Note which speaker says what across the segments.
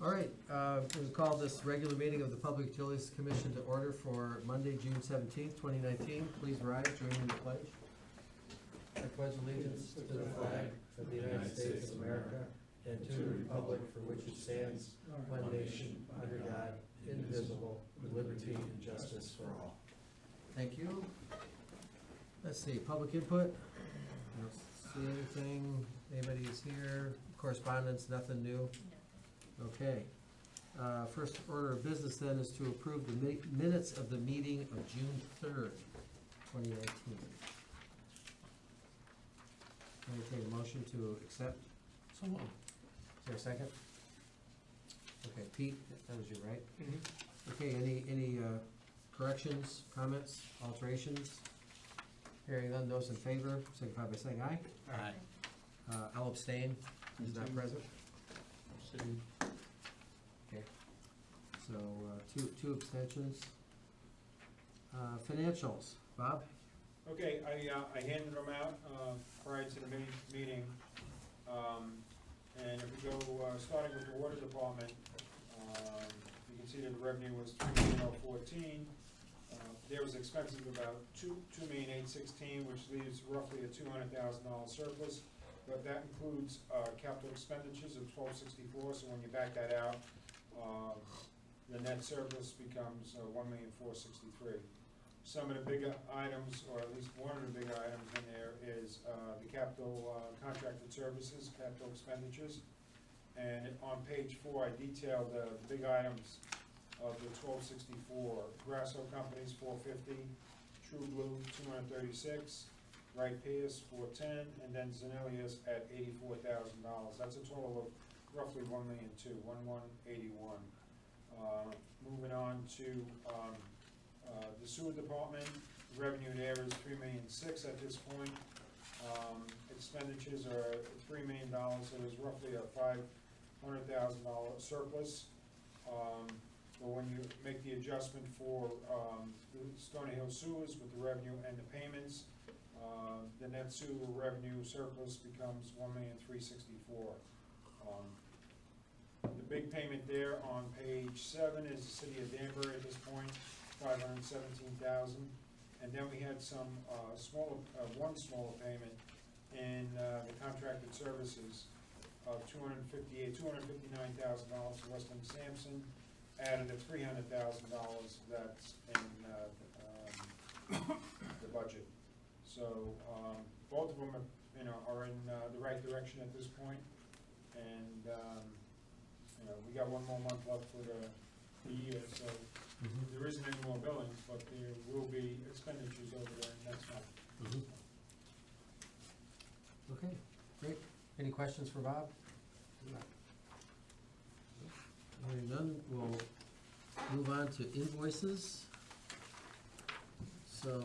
Speaker 1: All right, we'll call this regular meeting of the Public Utilities Commission to order for Monday, June 17th, 2019. Please rise, join me in the pledge. I pledge allegiance to the flag of the United States of America and to the republic for which it stands, one nation, under God, indivisible, with liberty and justice for all. Thank you. Let's see, public input. I don't see anything. Anybody's here? Correspondence, nothing new? Okay. First order of business then is to approve the minutes of the meeting of June 3rd, 2019. Can I take a motion to accept?
Speaker 2: So moved.
Speaker 1: Is there a second? Okay, Pete, that was you, right?
Speaker 2: Mm-hmm.
Speaker 1: Okay, any corrections, comments, alterations? Hearing none, those in favor, signify by saying aye.
Speaker 2: Aye.
Speaker 1: I'll abstain, he's not present.
Speaker 2: Same.
Speaker 1: Okay, so two abstentions. Financials, Bob?
Speaker 3: Okay, I handed them out prior to the meeting. And if we go, starting with the water department, you can see that the revenue was $3,014,000. There was expenses of about $2,816,000, which leaves roughly a $200,000 surplus. But that includes capital expenditures of $1,264. So when you back that out, the net surplus becomes $1,463,000. Some of the bigger items, or at least one of the bigger items in there, is the capital contracted services, capital expenditures. And on page 4, I detailed the big items of the $1,264. Grasso Companies, $450, True Blue, $236, Wright Pierce, $410, and then Zanellius at $84,000. That's a total of roughly $1,200,000, $1,181,000. Moving on to the sewer department, revenue there is $3,600,000 at this point. Expenditures are $3 million, so there's roughly a $500,000 surplus. But when you make the adjustment for the Stony Hill sewers with the revenue and the payments, the net sewer revenue surplus becomes $1,364,000. The big payment there on page 7 is the city of Danbury at this point, $517,000, and then we had some one smaller payment in the contracted services of $259,000 to Weston Sampson, added a $300,000 that's in the budget. So both of them are in the right direction at this point, and we got one more month left for the year, so. There isn't any more billings, but there will be expenditures over there next month.
Speaker 1: Okay, great. Any questions for Bob? Hearing none, we'll move on to invoices. So,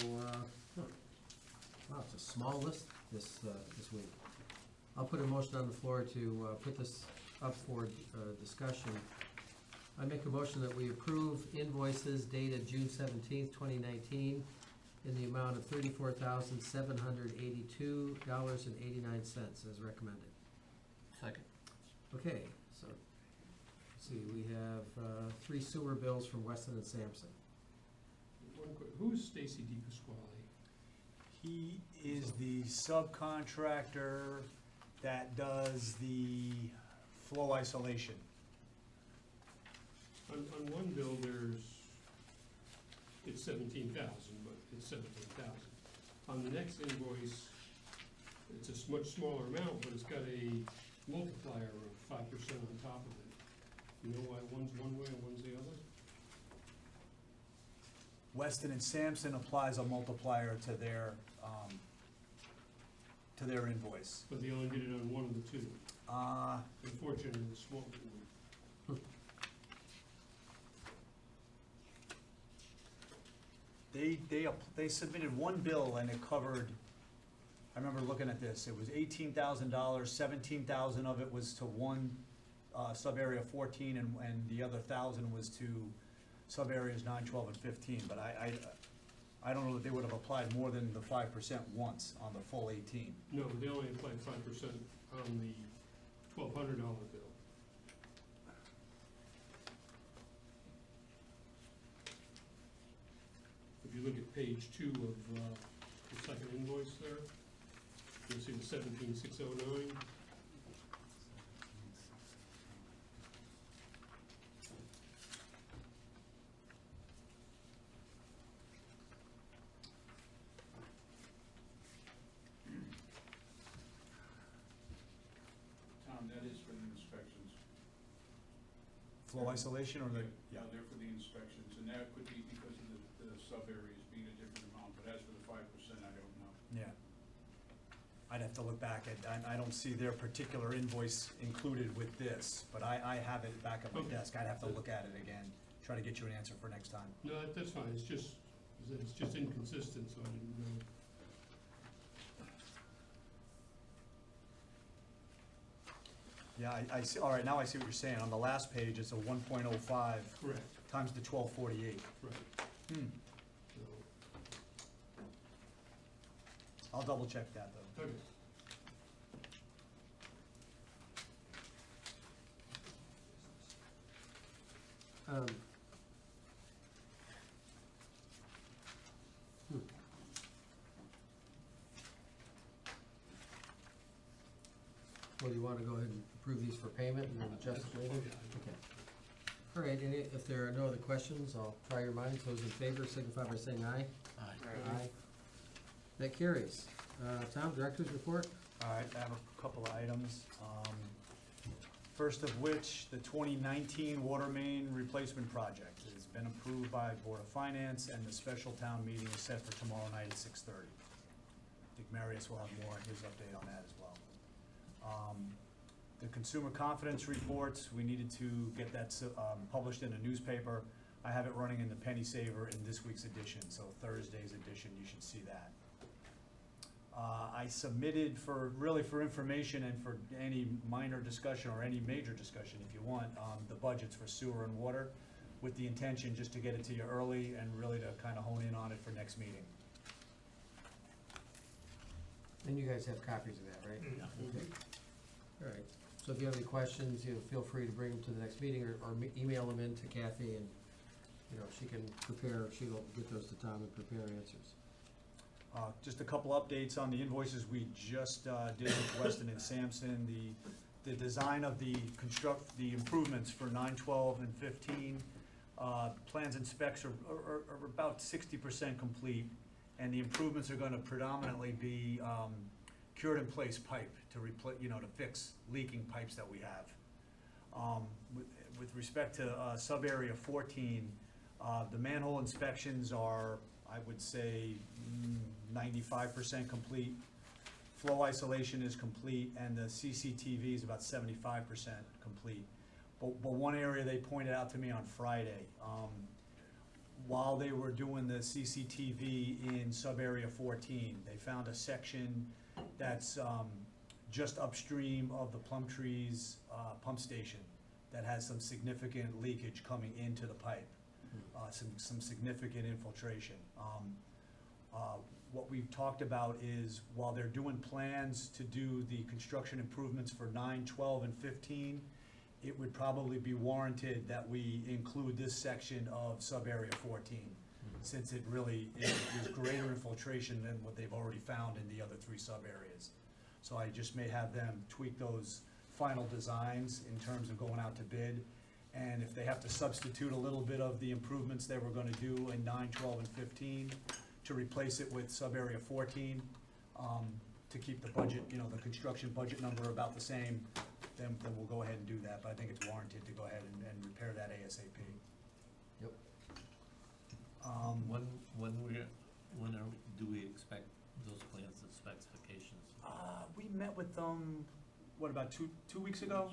Speaker 1: wow, it's a small list this week. I'll put a motion on the floor to put this up for discussion. I make a motion that we approve invoices dated June 17th, 2019 in the amount of $34,782.89 as recommended.
Speaker 2: Second.
Speaker 1: Okay, so, let's see, we have 3 sewer bills from Weston and Sampson.
Speaker 4: One quick, who's Stacy DePasquale?
Speaker 5: He is the subcontractor that does the flow isolation.
Speaker 4: On one bill, it's 17,000, but it's 17,000. On the next invoice, it's a much smaller amount, but it's got a multiplier of 5% on top of it. You know why one's one way and one's the other?
Speaker 5: Weston and Sampson applies a multiplier to their invoice.
Speaker 4: But they only did it on one of the two. Unfortunately, the small one.
Speaker 5: They submitted one bill and it covered, I remember looking at this, it was $18,000, 17,000 of it was to one sub-area 14 and the other 1,000 was to sub-areas 9, 12, and 15, but I don't know that they would have applied more than the 5% once on the full 18.
Speaker 4: No, they only applied 5% on the $1,200 bill. page 2 of the second invoice there. You'll see the 17,609.
Speaker 6: Tom, that is for the inspections.
Speaker 5: Flow isolation or the,
Speaker 6: Yeah, they're for the inspections, and that could be because of the sub-areas being a different amount, but as for the 5%, I don't know.
Speaker 5: yeah. I'd have to look back at, I don't see their particular invoice included with this, but I have it back at my
Speaker 4: Okay.
Speaker 5: desk. I'd have to look at it again, try to get you an answer for next time.
Speaker 4: No, that's fine, it's just inconsistent, so I didn't know.
Speaker 5: Yeah, I see, all right, now I see what you're saying. On the last page, it's a 1.05
Speaker 4: Correct,
Speaker 5: times the 1248.
Speaker 4: right.
Speaker 5: Hmm,
Speaker 4: So,
Speaker 5: I'll double check that though.
Speaker 4: okay.
Speaker 1: Um, hmm. Well, do you want to go ahead and approve these for payment and then adjust it later?
Speaker 4: Oh, yeah.
Speaker 1: Okay. All right, if there are no other questions, I'll try your minds. Those in favor signify by saying aye.
Speaker 2: Aye.
Speaker 1: Aye. That carries. Tom, Director's report?
Speaker 5: All right, I have a couple of items. First of which, the 2019 water main replacement project has been approved by Board of Finance, and the special town meeting is set for tomorrow night at 6:30. I think Marius will have more in his update on that as well. The consumer confidence reports, we needed to get that published in a newspaper. I have it running in the Penny Saver in this week's edition, so Thursday's edition, you should see that. I submitted for information and for any minor discussion or any major discussion, if you want, the budgets for sewer and water, with the intention just to get it to you early and really to kind of hone in on it for next meeting.
Speaker 1: And you guys have copies of that, right?
Speaker 2: Yeah.
Speaker 1: Okay. All right, so if you have any questions, feel free to bring them to the next meeting or email them in to Kathy, and, she can prepare, she'll get those to Tom and prepare answers.
Speaker 5: Just a couple updates on the invoices we just did with Weston and Sampson. The design of the improvements for 9, 12, and 15, plans and specs are about 60% complete, and the improvements are gonna predominantly be cured-in-place pipe to to fix leaking pipes that we have. With respect to sub-area 14, the manhole inspections are, I would say, 95% complete. Flow isolation is complete, and the CCTV is about 75% complete. But one area they pointed out to me on Friday, while they were doing the CCTV in sub-area 14, they found a section that's just upstream of the Plumtrees pump station that has some significant leakage coming into the pipe, some significant infiltration. What we've talked about is, while they're doing plans to do the construction improvements for 9, 12, and 15, it would probably be warranted that we include this section of sub-area 14, since it really is greater infiltration than what they've already found in the other 3 sub-areas. So I just may have them tweak those final designs in terms of going out to bid, and if they have to substitute a little bit of the improvements they were gonna do in 9, 12, and 15, to replace it with sub-area 14, to keep the budget, the construction budget number about the same, then we'll go ahead and do that, but I think it's warranted to go ahead and repair that ASAP.
Speaker 1: Yep.
Speaker 2: Do we expect those plans and specifications?
Speaker 5: We met with them, about two weeks ago?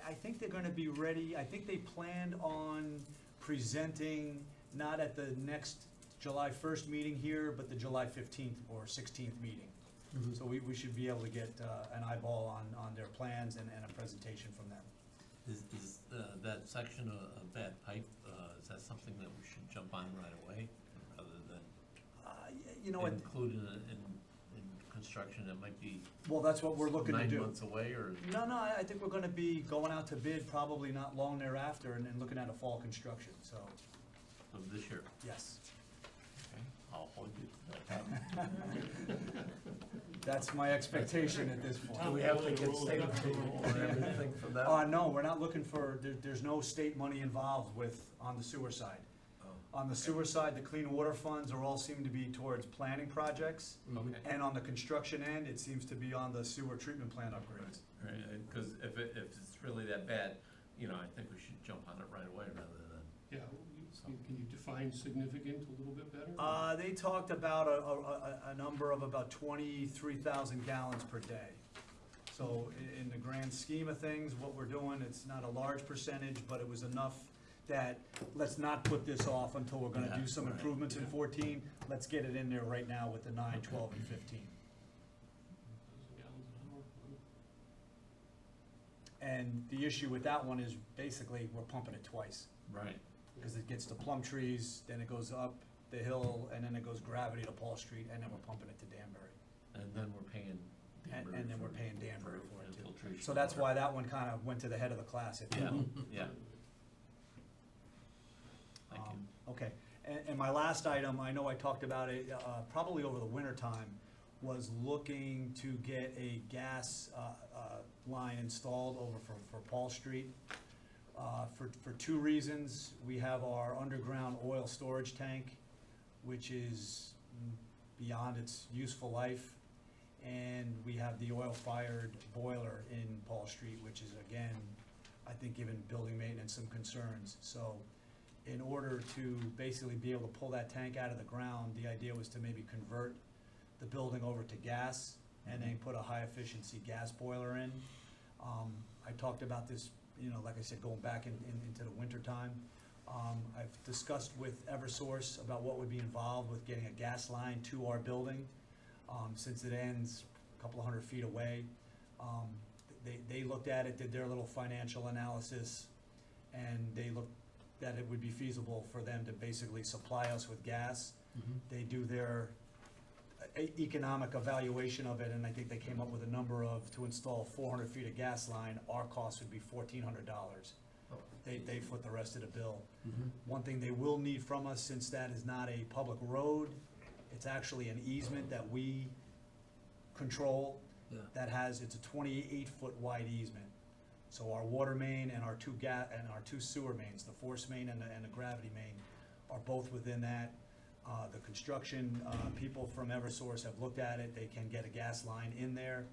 Speaker 5: I think they're gonna be ready. I think they planned on presenting, not at the next July 1st meeting here, but the July 15th or 16th meeting.
Speaker 1: Mhm.
Speaker 5: So we should be able to get an eyeball on their plans and a presentation from them.
Speaker 2: Is that section of bad pipe, is that something that we should jump on right away, rather than include in construction that might be
Speaker 5: Well, that's what we're looking to do.
Speaker 2: 9 months away, or?
Speaker 5: No, I think we're gonna be going out to bid probably not long thereafter and looking at a fall construction, so,
Speaker 2: Of this year?
Speaker 5: yes.
Speaker 2: Okay. I'll hold you to that.
Speaker 5: That's my expectation at this point.
Speaker 2: Do we have to get state approval or everything for that?
Speaker 5: No, we're not looking for, there's no state money involved on the sewer side.
Speaker 2: Oh,
Speaker 5: On the sewer side, the clean water funds are all seem to be towards planning projects,
Speaker 2: okay.
Speaker 5: and on the construction end, it seems to be on the sewer treatment plant upgrades.
Speaker 2: Right, because if it's really that bad, you know, I think we should jump on it right away rather than,
Speaker 4: Yeah, can you define significant a little bit better?
Speaker 5: They talked about a number of about 23,000 gallons per day. So in the grand scheme of things, what we're doing, it's not a large percentage, but it was enough that, let's not put this off until we're gonna
Speaker 2: Yeah,
Speaker 5: do some
Speaker 2: right,
Speaker 5: improvements in
Speaker 2: yeah.
Speaker 5: 14. Let's get it in there right now with the 9, 12, and 15.
Speaker 4: Gallons an hour?
Speaker 5: And the issue with that one is basically we're pumping it twice.
Speaker 2: right.
Speaker 5: Because it gets to Plum Trees, then it goes up the hill, and then it goes gravity to Paul Street, and then we're pumping it to Danbury.
Speaker 2: And then we're paying Danbury.
Speaker 5: And then we're
Speaker 2: for-
Speaker 5: paying Danbury for it too.
Speaker 2: infiltration.
Speaker 5: So that's why that one kind of went to the head of the class, if you
Speaker 2: Yeah,
Speaker 5: will.
Speaker 2: yeah. Thank you.
Speaker 5: Okay, and my last item, I know I talked about it, probably over the winter time, was looking to get a gas, line installed over for Paul Street. For two reasons. We have our underground oil storage tank, which is beyond its useful life. And we have the oil-fired boiler in Paul Street, which is, again, I think, giving building maintenance some concerns. So in order to basically be able to pull that tank out of the ground, the idea was to maybe convert the building over to gas and then put a high-efficiency gas boiler in. I talked about this, you know, like I said, going back into the winter time. I've discussed with Eversource about what would be involved with getting a gas line to our building, since it ends a couple of 100 feet away. They looked at it, did their little financial analysis, and they looked that it would be feasible for them to basically supply us with gas. They do their economic evaluation of it, and I think they came up with a number of, to install 400 feet of gas line, our cost would be $1,400.
Speaker 1: Oh.
Speaker 5: They foot the rest of the bill.
Speaker 1: Mhm.
Speaker 5: One thing they will need from us, since that is not a public road, it's actually an easement that we control,
Speaker 1: Yeah.
Speaker 5: it's a 28-foot wide easement. So our water main and our two sewer mains, the force main and the gravity main, are both within that. The construction people from Eversource have looked at it, they can get a gas line in there.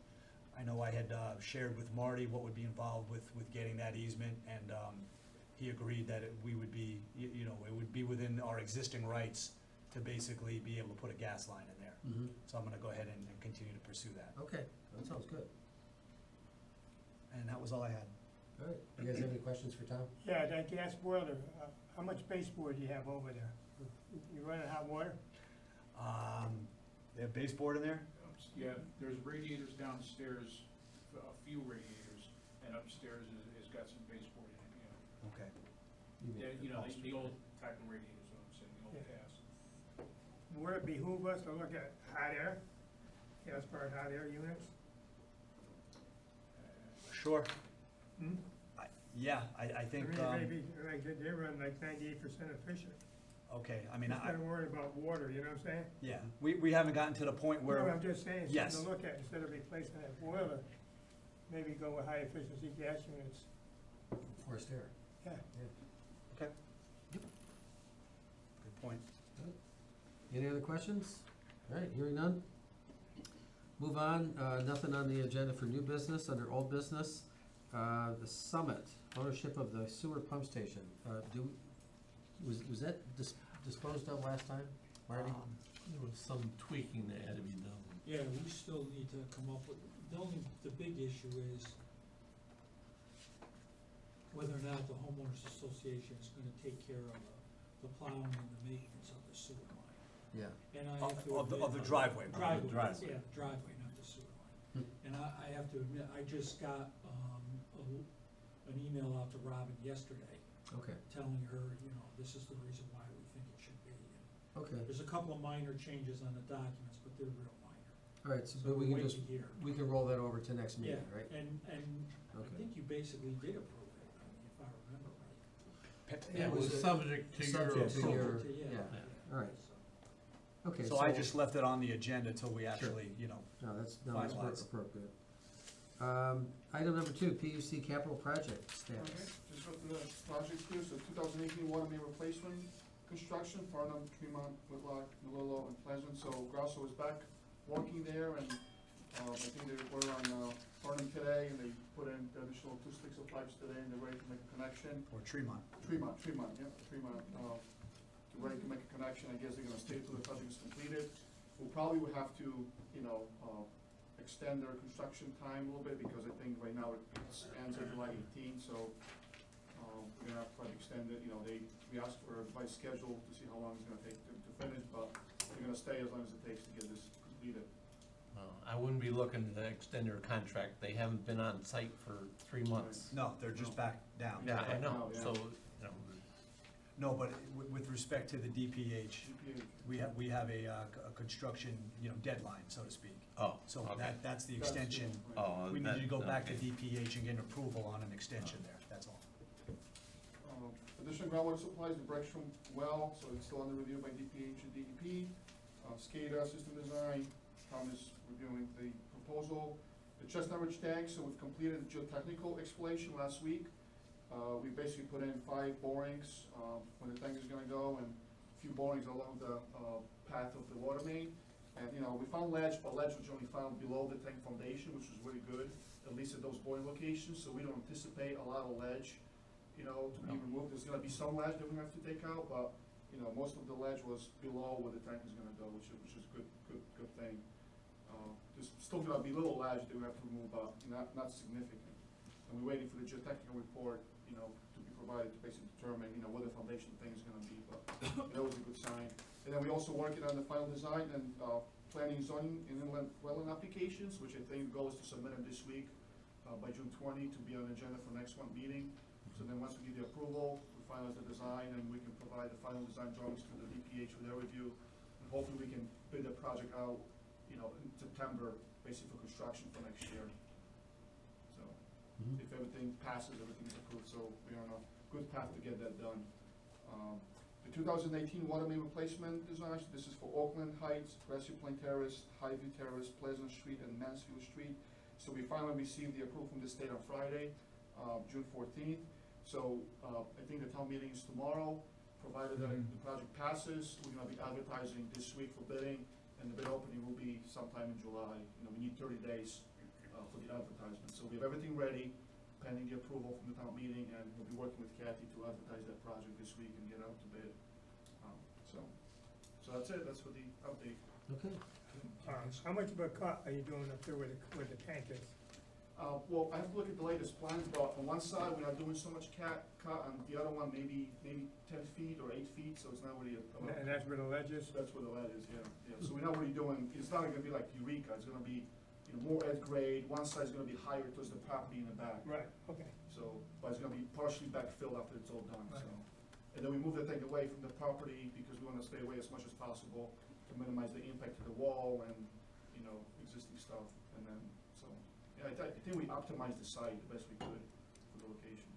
Speaker 5: I know I had shared with Marty what would be involved with getting that easement, and he agreed that we would be, you know, it would be within our existing rights to basically be able to put a gas line in there.
Speaker 1: Mhm.
Speaker 5: So I'm gonna go ahead and continue to pursue that.
Speaker 1: Okay, that sounds good.
Speaker 5: And that was all I had.
Speaker 1: All right, you guys have any questions for Tom?
Speaker 7: Yeah, that gas boiler, how much baseboard do you have over there? You running hot water?
Speaker 5: They have baseboard in there?
Speaker 6: Yeah, there's radiators downstairs, a few radiators, and upstairs is got some baseboard in it, yeah.
Speaker 5: Okay.
Speaker 6: Yeah, you know,
Speaker 1: Paul Street.
Speaker 6: the old type of radiators, what I'm saying, the old
Speaker 7: Yeah.
Speaker 6: cast.
Speaker 7: Would it behoove us to look at hot air, gas-powered hot air units?
Speaker 5: Sure.
Speaker 7: Hmm?
Speaker 5: Yeah, I think,
Speaker 7: Maybe, like, they run like 98% efficient.
Speaker 5: okay, I mean,
Speaker 7: Instead of worrying about water, you know what I'm saying?
Speaker 5: yeah, we haven't gotten to the point
Speaker 7: No,
Speaker 5: where,
Speaker 7: I'm just saying,
Speaker 5: Yes.
Speaker 7: something to look at, instead of replacing that boiler, maybe go with high-efficiency gas units.
Speaker 1: Forced air.
Speaker 7: Yeah.
Speaker 5: okay.
Speaker 1: Yep.
Speaker 5: Good point.
Speaker 1: Any other questions? All right, hearing none. Move on, nothing on the agenda for new business, under old business. The Summit, ownership of the sewer pump station. Was that disposed of last time, Marty?
Speaker 2: There was some tweaking that had to be done.
Speaker 8: Yeah, we still need to come up with, the big issue is whether or not the homeowners association is gonna take care of the plowing and the maintenance of the sewer line.
Speaker 1: Yeah.
Speaker 8: And I have to
Speaker 5: Of the
Speaker 8: admit.
Speaker 5: driveway.
Speaker 8: Driveway,
Speaker 2: driveway.
Speaker 8: yeah, driveway, not the sewer line.
Speaker 1: Hmm.
Speaker 8: And I have to admit, I just got, an email out to Robin yesterday
Speaker 1: Okay,
Speaker 8: telling her, you know, this is the reason why we think it should be. And
Speaker 1: okay.
Speaker 8: there's a couple of minor changes on the documents, but they're real minor.
Speaker 1: All right, so,
Speaker 8: So
Speaker 1: but we
Speaker 8: we'll
Speaker 1: can
Speaker 8: wait
Speaker 1: just,
Speaker 8: to hear.
Speaker 1: we can roll that over to next
Speaker 8: Yeah,
Speaker 1: meeting, right?
Speaker 8: and I
Speaker 1: Okay.
Speaker 8: think you basically did approve it, I mean, if I remember right.
Speaker 2: Yeah, it was subject to your
Speaker 1: Subject to
Speaker 2: approval.
Speaker 1: your-
Speaker 8: To-
Speaker 1: yeah. All right.
Speaker 8: so.
Speaker 1: Okay,
Speaker 5: So I just left it on the agenda till we actually, you know,
Speaker 1: No, that's
Speaker 5: finalize.
Speaker 1: appropriate. Item number 2, PUC capital project
Speaker 9: Okay,
Speaker 1: status.
Speaker 9: just go through the project here, so 2018 water main replacement construction, Farnham, Tremont, Whitlock, Malillo, and Pleasant. So Grasso is back working there, and I think they were on Farnham today, and they put in the additional 2 sticks of pipes today, and they're ready to make a connection.
Speaker 5: or Tremont.
Speaker 9: Tremont, yeah, Tremont, they're ready to make a connection. I guess they're gonna stay till the project is completed. We'll probably would have to, you know, extend their construction time a little bit, because I think right now it ends at July 18, so we're gonna have to try to extend it. You know, we asked for a revised schedule to see how long it's gonna take to finish, but they're gonna stay as long as it takes to get this completed.
Speaker 2: I wouldn't be looking to extend their contract. They haven't been on site for 3 months.
Speaker 5: No, they're just back down.
Speaker 2: Yeah, I know,
Speaker 9: Yeah.
Speaker 2: so, you know,
Speaker 5: No, but with respect to the DPH,
Speaker 9: GPA.
Speaker 5: we have a construction, you know, deadline, so to speak.
Speaker 2: oh,
Speaker 5: So
Speaker 2: okay.
Speaker 5: that's the
Speaker 9: That's-
Speaker 5: extension.
Speaker 9: right.
Speaker 2: Oh,
Speaker 5: We need to go
Speaker 2: that-
Speaker 5: back to
Speaker 2: okay.
Speaker 5: DPH and get approval on an extension there, that's all.
Speaker 9: Additional groundwater supplies, the Breckstrom well, so it's still under review by DPH and DEP. SCADA system design, Tom is reviewing the proposal. The Chestnut Ridge tank, so we've completed the geotechnical exploration last week. We basically put in 5 borings, where the tank is gonna go, and a few borings along the, path of the water main. And, you know, we found ledge, but ledge was only found below the tank foundation, which was really good, at least at those boring locations, so we don't anticipate a lot of ledge, you know, to be removed. There's gonna be some ledge that we have to take out, but, you know, most of the ledge was below where the tank is gonna go, which is good thing. There's still gonna be little ledge that we have to remove, but not significant. And we're waiting for the geotechnical report, you know, to be provided to basically determine, you know, where the foundation thing is gonna be, but that was a good sign. And then we're also working on the final design and, planning, zoning, and inland wetland applications, which I think the goal is to submit them this week, by June 20, to be on the agenda for next month meeting. So then once we get the approval, we finalize the design, and we can provide the final design drawings to the DPH for their review. And hopefully we can bid the project out, you know, in September, basically for construction for next year. So, if everything passes, everything is approved, so we're on a good path to get that done. The 2018 water main replacement design, so this is for Oakland Heights, Grassy Plain Terrace, Highview Terrace, Pleasant Street, and Mansfield Street. So we finally received the approval from the state on Friday, June 14th. So, I think the town meeting is tomorrow, provided that the project passes. We're gonna be advertising this week for bidding, and the bid opening will be sometime in July. You know, we need 30 days, for the advertisement. So we have everything ready, pending the approval from the town meeting, and we'll be working with Kathy to advertise that project this week and get it out to bid. So that's it, that's for the update.
Speaker 1: Okay.
Speaker 7: How much of a cut are you doing up there where the tank is?
Speaker 9: Well, I have to look at the latest plans, but on one side, we're not doing so much cut, on the other one, maybe 10 feet or 8 feet, so it's not really
Speaker 7: And that's where the ledge is?
Speaker 9: That's where the lead is, yeah. So we're not really doing, it's not gonna be like Eureka, it's gonna be, you know, more at grade, one side's gonna be higher towards the property in the back.
Speaker 7: Right, okay.
Speaker 9: So, but it's gonna be partially backfilled after it's all done, so.
Speaker 7: Right.
Speaker 9: And then we move the tank away from the property because we wanna stay away as much as possible to minimize the impact to the wall and, you know, existing stuff. And then, so, yeah, I think we optimized the site the best we could for the location,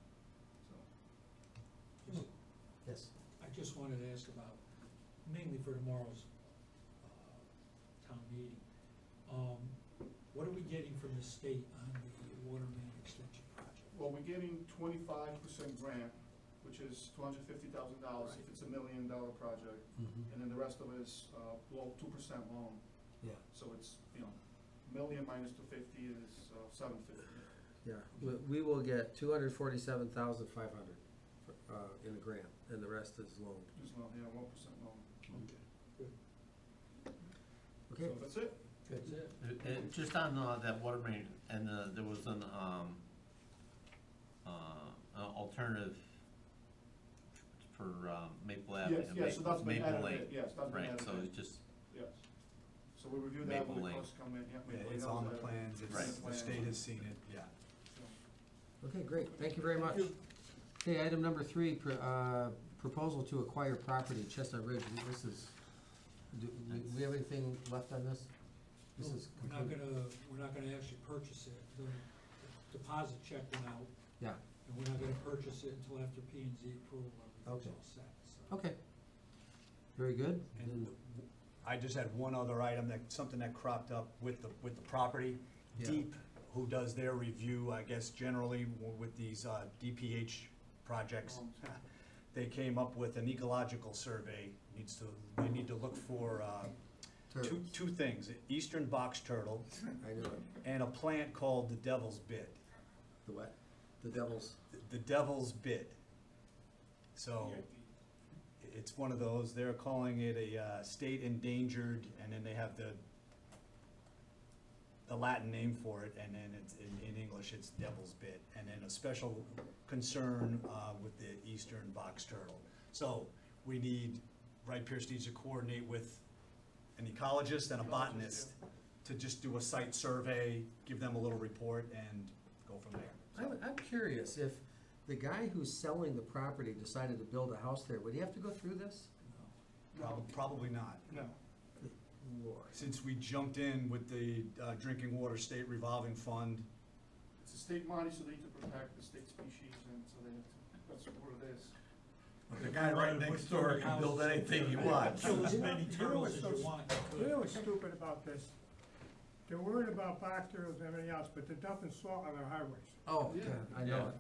Speaker 9: so.
Speaker 1: Yes.
Speaker 8: I just wanted to ask about, mainly for tomorrow's, town meeting. What are we getting from the state on the water main extension project?
Speaker 9: Well, we're getting 25% grant, which is $250,000
Speaker 8: Right.
Speaker 9: if it's $1 million project. And then the rest of it is, below 2% loan.
Speaker 1: Yeah,
Speaker 9: So it's, you know, million minus 250 is 750.
Speaker 1: yeah. We will get 247,500 in a grant, and the rest is loan.
Speaker 9: Just loan, yeah, 1% loan.
Speaker 1: Okay,
Speaker 9: So that's it.
Speaker 8: That's it.
Speaker 2: And just on that water main, and there was an alternative for Maple Avenue.
Speaker 9: Yes, yes, so that's been
Speaker 2: Maple
Speaker 9: added,
Speaker 2: Lane.
Speaker 9: yes, that's been
Speaker 2: Right,
Speaker 9: added.
Speaker 2: so it just,
Speaker 9: Yes. So we review that when
Speaker 2: Maple
Speaker 9: the
Speaker 2: Lane.
Speaker 9: costs come in, yeah.
Speaker 5: Yeah,
Speaker 9: Maple Lane,
Speaker 5: it's
Speaker 9: that
Speaker 5: on
Speaker 9: was
Speaker 5: the
Speaker 9: added.
Speaker 5: plans,
Speaker 2: Right.
Speaker 5: it's, the state has seen it, yeah.
Speaker 9: So,
Speaker 1: okay, great, thank you very much. Okay, item number 3, proposal to acquire property, Chestnut Ridge. This is, do we have anything left on this? This is complete.
Speaker 8: We're not gonna actually purchase it. The deposit check went out,
Speaker 1: Yeah,
Speaker 8: and we're not gonna purchase it until after P and Z approval, everything's
Speaker 1: Okay.
Speaker 8: all set, so.
Speaker 1: okay. Very good.
Speaker 8: And
Speaker 5: I just had one other item something that cropped up with the property.
Speaker 1: Yeah.
Speaker 5: Deep, who does their review, I guess generally with these DPH projects, they came up with an ecological survey. They need to look for
Speaker 1: Turtles.
Speaker 5: two things, eastern box turtle
Speaker 1: I know it.
Speaker 5: and a plant called the devil's bit.
Speaker 1: The what? The devil's,
Speaker 5: The devil's bit. So it's one of those, they're calling it a state endangered, and then they have the Latin name for it, and then it's, in English, it's devil's bit. And then a special concern with the eastern box turtle. So we need, Wright Pierce needs to coordinate with an ecologist and a botanist to just do a site survey, give them a little report, and go from there.
Speaker 1: I'm curious, if the guy who's selling the property decided to build a house there, would he have to go through this?
Speaker 5: Probably not.
Speaker 7: No.
Speaker 1: Lord.
Speaker 5: Since we jumped in with the Drinking Water State Revolving Fund,
Speaker 9: It's a state money, so they need to protect the state species, and so they have to, that's what it is.
Speaker 2: The guy right next door can build anything he wants.
Speaker 8: Kill as
Speaker 7: You know-
Speaker 8: many
Speaker 7: you know
Speaker 8: turtles
Speaker 7: what's
Speaker 8: as
Speaker 7: so
Speaker 8: you want.
Speaker 7: You know what's stupid about this? They're worried about box turtles and everything else, but they're dumping salt on our highways.
Speaker 1: Oh,
Speaker 9: Yeah.
Speaker 1: God, I know it,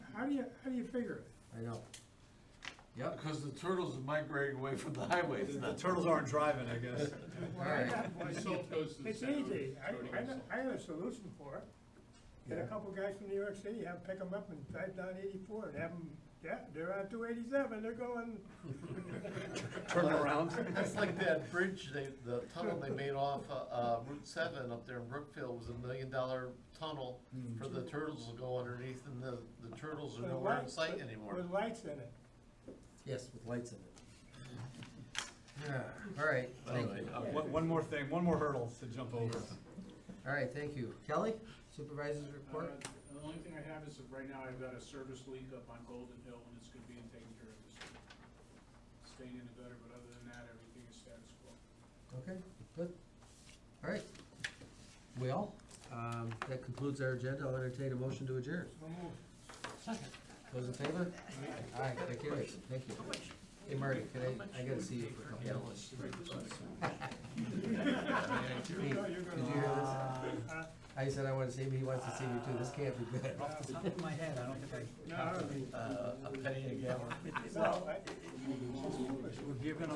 Speaker 7: How do you figure it?
Speaker 1: I know. Yep,
Speaker 2: Because the turtles are migrating away from the highways
Speaker 5: the
Speaker 2: now.
Speaker 5: turtles aren't driving, I guess.
Speaker 1: all right.
Speaker 4: My salt goes to the
Speaker 7: It's
Speaker 4: center of
Speaker 7: easy.
Speaker 4: Jody.
Speaker 7: I had a solution for it. Get a
Speaker 1: Yeah.
Speaker 7: couple guys from New York City, have them pick them up and drive down 84 and have them, yeah, they're on 287, they're going,
Speaker 5: Turn around.
Speaker 2: It's like that bridge, the tunnel they made off Route 7 up there in Brookfield was $1 million tunnel for the turtles to go underneath, and the turtles are
Speaker 7: With
Speaker 2: nowhere in
Speaker 7: lights-
Speaker 2: sight
Speaker 7: with-
Speaker 2: anymore.
Speaker 7: with lights in it.
Speaker 1: Yes, with lights in it. Yeah, all right, thank
Speaker 2: Anyway,
Speaker 1: you.
Speaker 2: okay.
Speaker 5: One more thing, one more hurdle to jump over.
Speaker 1: All right, thank you. Kelly, supervisor's report?
Speaker 6: The only thing I have is that right now I've got a service leak up on Golden Hill, and it's gonna be taken care of this week. Staying in the gutter, but other than that, everything is status quo.
Speaker 1: Okay, good. All right. Well, that concludes our agenda. I'll entertain a motion to adjourn.
Speaker 7: So move.
Speaker 2: Second.
Speaker 1: Those in favor? All right, thank you. Thank you. Hey, Marty, I gotta see you for a couple minutes. Hey,
Speaker 7: No, you're
Speaker 1: did
Speaker 7: gonna-
Speaker 1: you hear this? I said I want to see me, he wants to see me too. This can't be good.
Speaker 8: Off the top of my head, I don't think I.
Speaker 7: No, I don't think-
Speaker 2: A penny a gallon.
Speaker 7: no,
Speaker 5: We're giving them